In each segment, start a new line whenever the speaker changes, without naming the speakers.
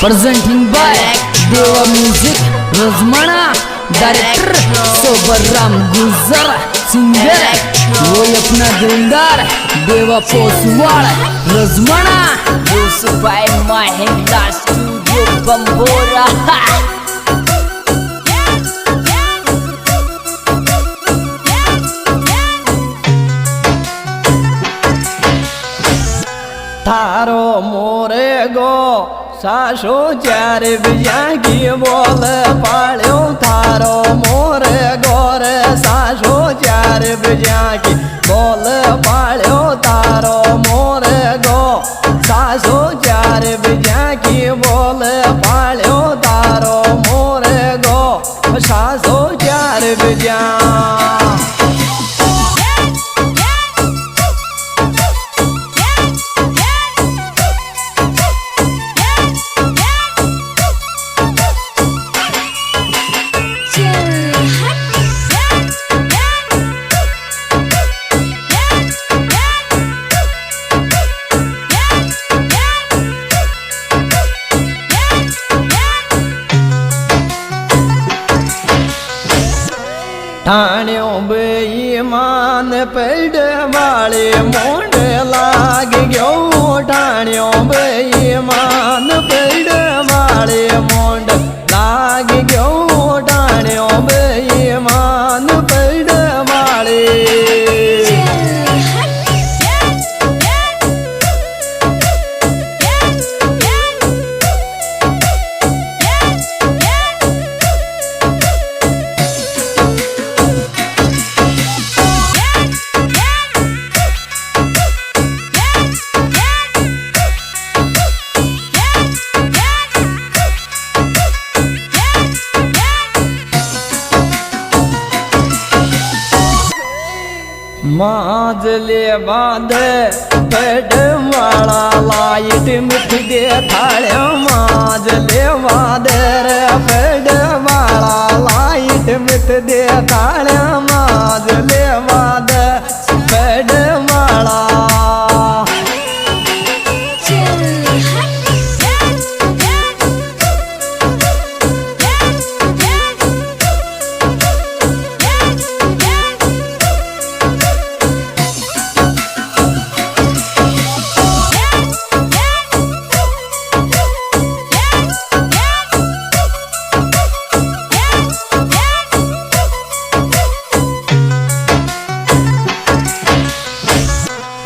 presenting by Deva Music, Rosmana, director Sobaram Gujar, singer वो अपना दिलदार देवा पोसवाड़ रजमना बाय महिंद्रा स्टूडियो बंबोरा।
थारो मोरे गो सासो चार बिया की बोल पाड़ो थारो मोरे गोर सासो चार बिया की बोल पाड़ो तारो मोरे गो सासो चार बिया की बोल पाड़ो तारो मोरे गो सासो चार बिया। ठाण्यो बेईमान पेड़ वाले मोड़ लाग गयो ठाण्यो बेईमान पेड़ वाले मोड़ लाग गयो ठाण्यो बेईमान पेड़ वाले। माजले बाद पेड़ वाला लाइट मिट दे थाड़े माजले बाद पेड़ वाला लाइट मिट दे थाड़े माजले बाद पेड़ वाला।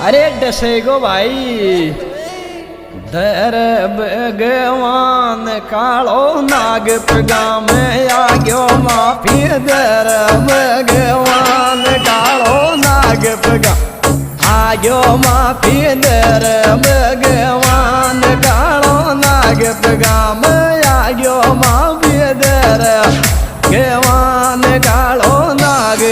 अरे डसेगो भाई दर भगवान कालो नाग पगाम आ गयो माफी दर भगवान कालो नाग पगाम आ गयो माफी दर भगवान कालो नाग पगाम आ गयो माफी दर भगवान कालो नाग।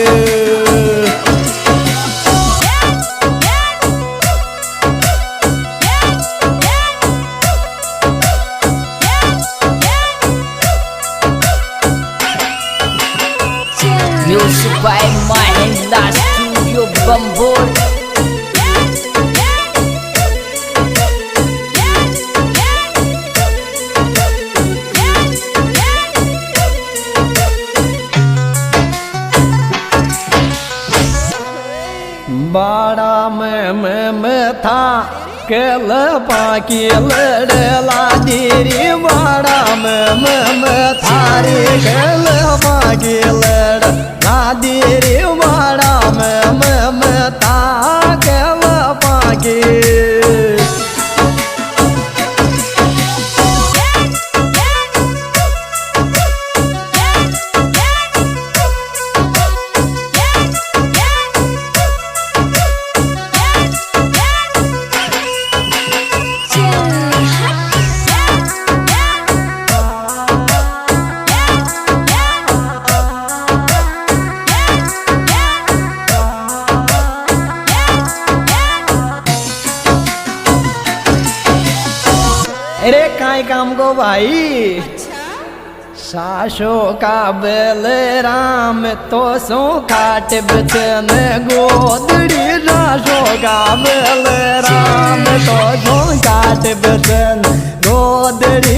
Music by Mahindra Studio Bambora।
बाड़ा में था केल पाकी लड़ला दीरी बाड़ा में थारी केल पाकी लड़ला दीरी बाड़ा में था केल पाकी। अरे काई काम को भाई सासो का बेल राम तो सो खाट बचन गोदड़ी सासो का बेल राम तो सो खाट बचन गोदड़ी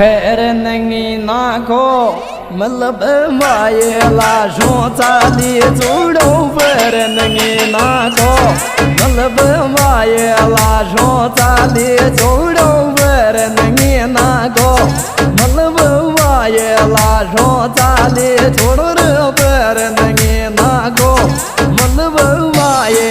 फेर नहीं नाखो मतलब मायला शो चाली जोड़ो फेर नहीं नाखो मतलब मायला शो चाली जोड़ो फेर नहीं नाखो मतलब मायला शो चाली जोड़ो फेर नहीं नाखो मतलब माये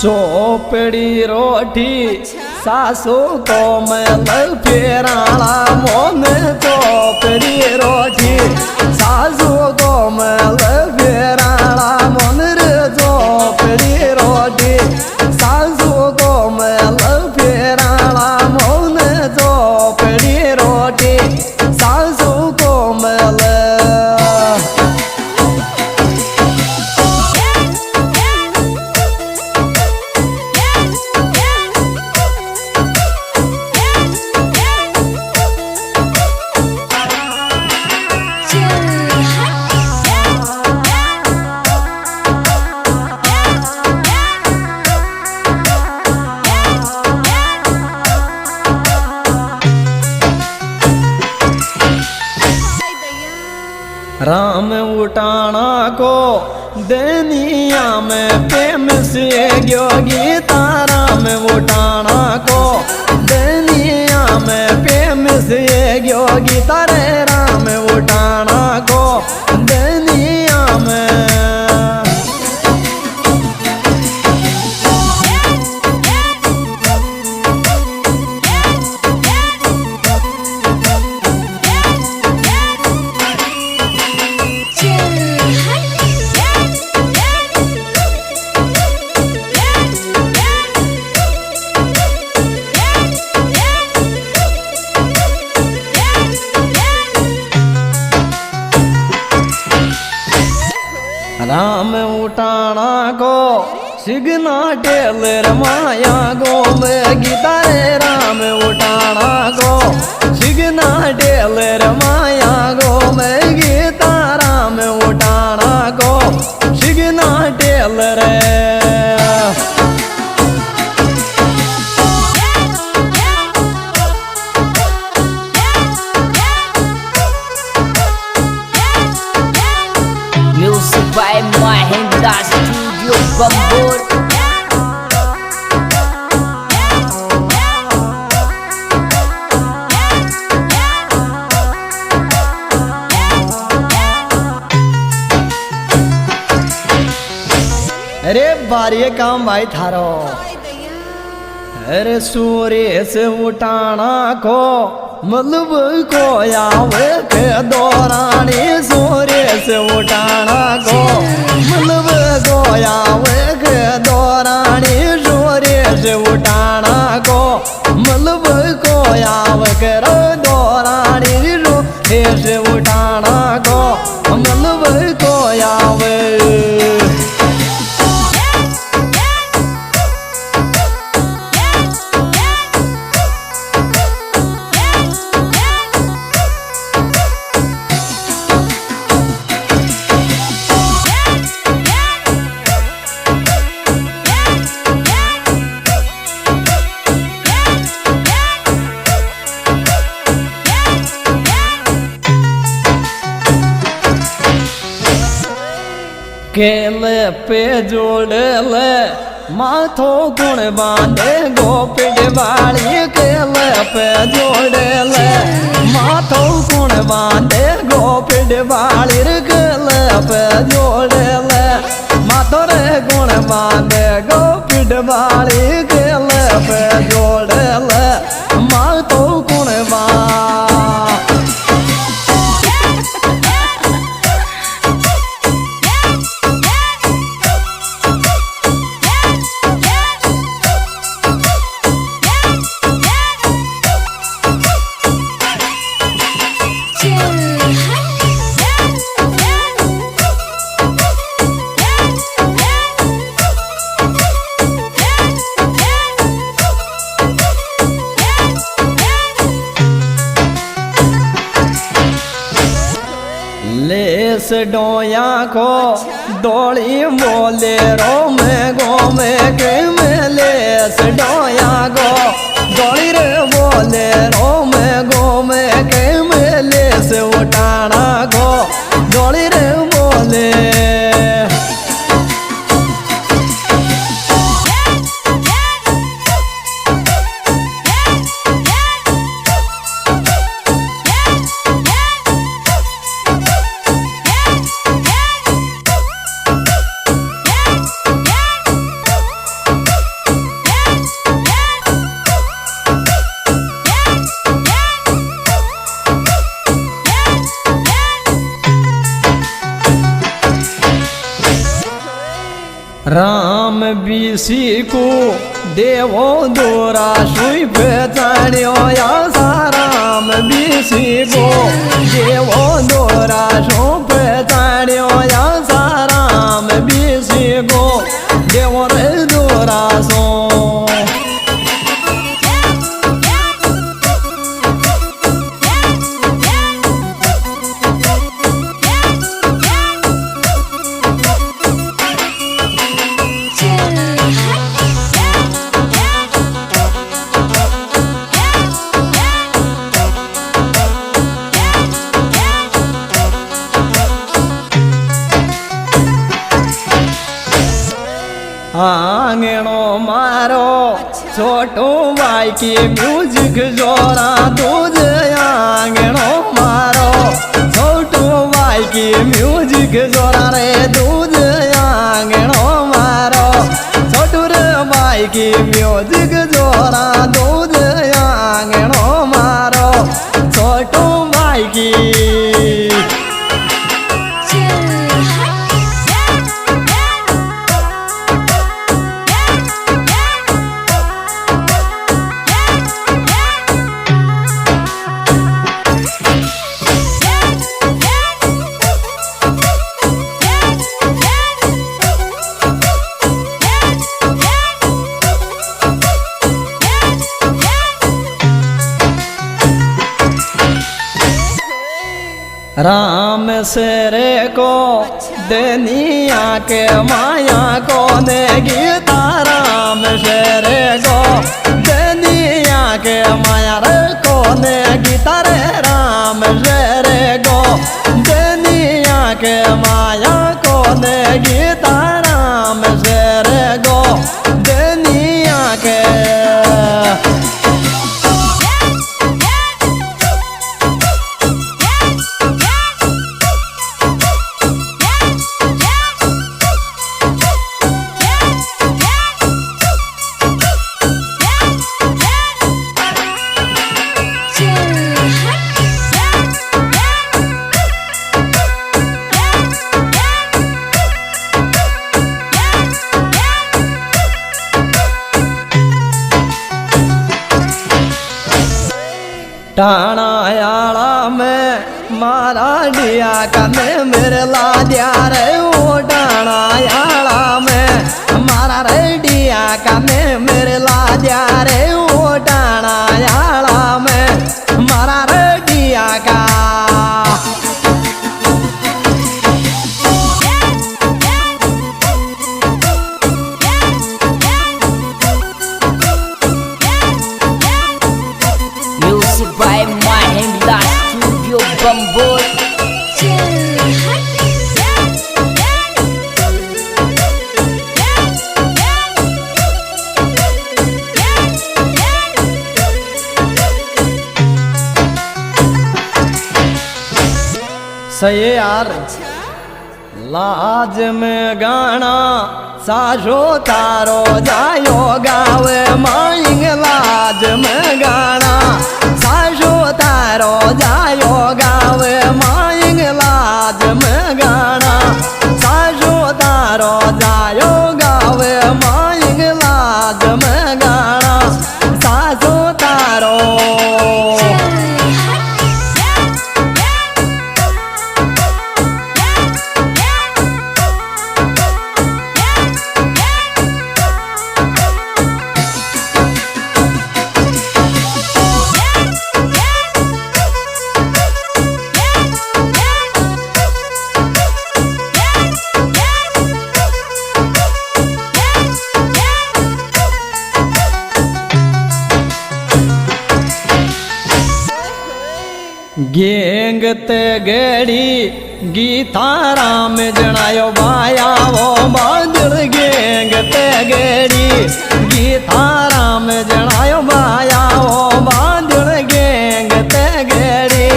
चोपड़ी रोटी सासू को मैं फेराला मोन चोपड़ी रोटी सासू को मैं फेराला मोन रे चोपड़ी रोटी सासू को मैं फेराला मोन चोपड़ी रोटी सासू को मैं राम उठाना को दुनिया में प्रेम से गयो गीता राम उठाना को दुनिया में प्रेम से गयो गीता रे राम उठाना को दुनिया में राम उठाना को सिगना टेलर माया गो में गीता रे राम उठाना को सिगना टेलर माया गो में गीता राम उठाना को सिगना teller
Music by Mahindra Studio Bambur.
अरे बारी काम भाई थारो अरे सूर्य से उठाना को मतलब को आवे के दौरानी सूर्य से उठाना को मतलब को आवे के दौरानी सूर्य से उठाना को मतलब को आवे के दौरानी सूर्य से उठाना को मतलब को आवे केले पे जोड़ ले माथो गुण बांधे गोपिड़ वाली केले पे जोड़ ले माथो गुण बांधे गोपिड़ वाली केले पे जोड़ ले माथो रे गुण बांधे गोपिड़ वाली केले पे जोड़ ले माथो गुण सडोया को दौड़ी बोले रो में गो में के मेले सडोया को दौड़ी रे बोले रो में गो में के मेले से उठाना को दौड़ी रे बोले राम बीसी को देवो दोरा सुई पहचान्यो या सा राम बीसी को देवो दोरा सो पहचान्यो या सा राम बीसी को देवो रे दोरा सो आंगणो मारो छोटो भाई की म्यूजिक जोरा दूध आंगणो मारो छोटो भाई की म्यूजिक जोरा रे दूध आंगणो मारो छोटू रे भाई की म्यूजिक जोरा दूध आंगणो मारो छोटो भाई की राम सेरे को दुनिया के माया को ने गीता राम शेरे को दुनिया के माया रे को ने गीता रे राम शेरे को दुनिया के माया को ने गीता राम शेरे को दुनिया के टाणा याला में मारा डिया कने मेरे ला दिया रे ओ टाणा याला में मारा रे डिया कने मेरे ला दिया रे ओ टाणा याला में मारा रे डिया का
by Mahindra Studio Bamboo.
सही यार लाज में गाना साजो तारो जायो गावे माइंग लाज में गाना साजो तारो जायो गावे माइंग लाज में गाना साजो तारो जायो गावे माइंग लाज में गाना साजो तारो गेंग ते गेड़ी गीता राम जनायो बाया वो बादल गेंग ते गेड़ी गीता राम जनायो बाया वो बादल गेंग ते गेड़ी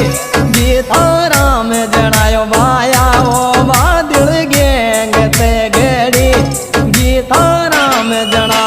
गीता राम जनायो बाया वो बादल गेंग ते गेड़ी गीता राम जना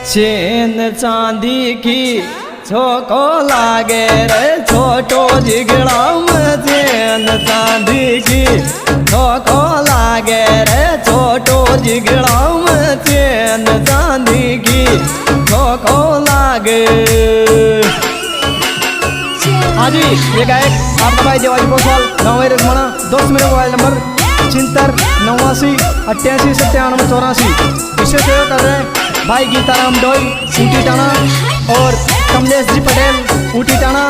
चैन चांदी की छोको लागे रे छोटो जिगड़ा में चैन चांदी की छोको लागे रे छोटो जिगड़ा में चैन चांदी की छोको लागे। हाँ जी, ये गायक आपका भाई देवाजी पोसवाल गाँव रजमाना। दोस्त मेरे मोबाइल नंबर 7689889794 इससे सेवा कर रहे हैं भाई गीताराम डोई ऊटी टाना और कमलेश जी पटेल ऊटी टाना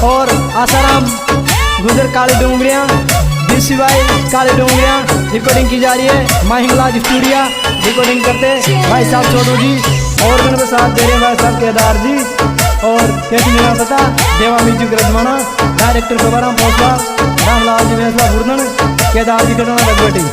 और आसाराम गुजर काली डोंगरिया डीसी भाई काली डोंगरिया। रिकॉर्डिंग की जा रही है माहिमलाज स्टूडियो रिकॉर्डिंग करते भाई साहब चौधरी जी और गणपति साहब दे रहे भाई साहब केदार जी और कैसी मेरा पता देवा म्यूजिक रजमाना डायरेक्टर प्रभाराम पोसवाल रामलाल जी मेसला बुर्दन केदार जी कटना रघुवटी।